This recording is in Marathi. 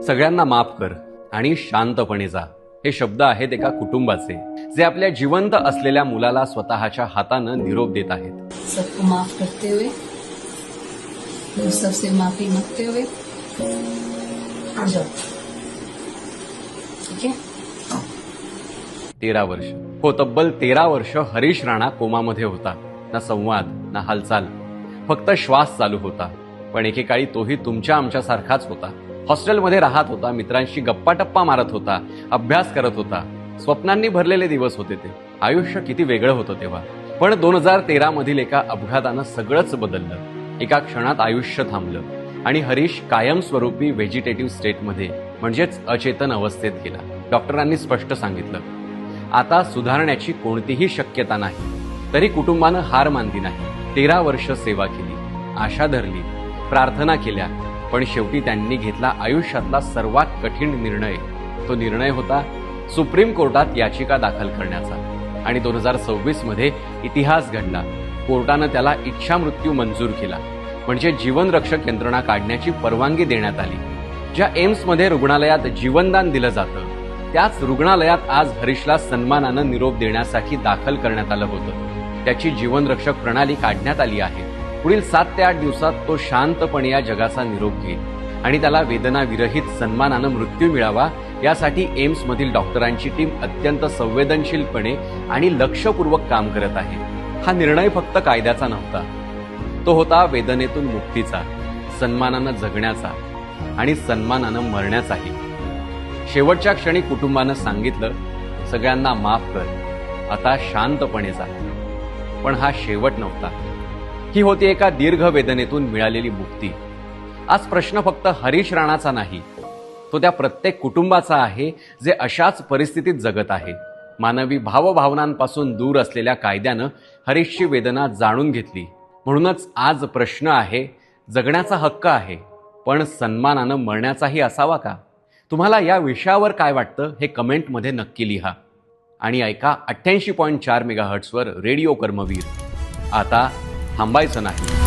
सगळ्यांना माफ कर आणि शांतपणे जा हे शब्द आहेत एका कुटुंबाचे, जे आपल्या जिवंत असलेल्या मुलाला स्वतःच्या हातानं निरोप देत आहेत. सबको माफ करते हुए, सबसे माफी मांगते हुए आ जाओ. ठीक है. 13 वर्ष, हो तब्बल 13 वर्ष हरीश राणा कोमामध्ये होता. ना संवाद ना हालचाल, फक्त श्वास चालू होता. पण एकेकाळी तोही तुमच्या आमच्यासारखाच होता. हॉस्टेलमध्ये राहत होता, मित्रांशी गप्पा टप्पा मारत होता, अभ्यास करत होता. स्वप्नांनी भरलेले दिवस होते ते. आयुष्य किती वेगळं होतं तेव्हा. पण 2013 मधील एका अपघातानं सगळंच बदललं. एका क्षणात आयुष्य थांबलं आणि हरीश कायमस्वरूपी व्हेजिटेटिव्ह स्टेटमध्ये म्हणजेच अचेतन अवस्थेत गेला. डॉक्टरांनी स्पष्ट सांगितलं, आता सुधारण्याची कोणतीही शक्यता नाही. तरी कुटुंबानं हार मानली नाही. 13 वर्ष सेवा केली, आशा धरली, प्रार्थना केल्या, पण शेवटी त्यांनी घेतला आयुष्यातला सर्वात कठीण निर्णय. तो निर्णय होता सुप्रीम कोर्टात याचिका दाखल करण्याचा. आणि 2026 मध्ये इतिहास घडला. कोर्टानं त्याला इच्छामृत्यू मंजूर केला, म्हणजे जीवनरक्षक यंत्रणा काढण्याची परवानगी देण्यात आली. ज्या एम्समध्ये रुग्णालयात जीवनदान दिलं जातं, त्याच रुग्णालयात आज हरीशला सन्मानानं निरोप देण्यासाठी दाखल करण्यात आलं होतं. त्याची जीवनरक्षक प्रणाली काढण्यात आली आहे. पुढील 7 ते 8 दिवसात तो शांतपणे या जगाचा निरोप घेईल आणि त्याला वेदनाविरहित सन्मानानं मृत्यू मिळावा, यासाठी एम्समधील डॉक्टरांची टीम अत्यंत संवेदनशीलपणे आणि लक्षपूर्वक काम करत आहे. हा निर्णय फक्त कायद्याचा नव्हता, तो होता वेदनेतून मुक्तीचा, सन्मानानं जगण्याचा आणि सन्मानानं मरण्याचाही. शेवटच्या क्षणी कुटुंबानं सांगितलं, सगळ्यांना माफ कर, आता शांतपणे जा. पण हा शेवट नव्हता. ही होती एका दीर्घ वेदनेतून मिळालेली मुक्ती. आज प्रश्न फक्त हरीश राणाचा नाही, तो त्या प्रत्येक कुटुंबाचा आहे जे अशाच परिस्थितीत जगत आहे. मानवी भावभावनांपासून दूर असलेल्या कायद्यानं हरीशची वेदना जाणून घेतली. म्हणूनच आज प्रश्न आहे, जगण्याचा हक्क आहे, पण सन्मानानं मरण्याचाही असावा का? तुम्हाला या विषयावर काय वाटतं हे कमेंटमध्ये नक्की लिहा. आणि ऐका 88.4 मेगाहर्ट्झवर रेडिओ कर्मवीर. आता थांबायचं नाही.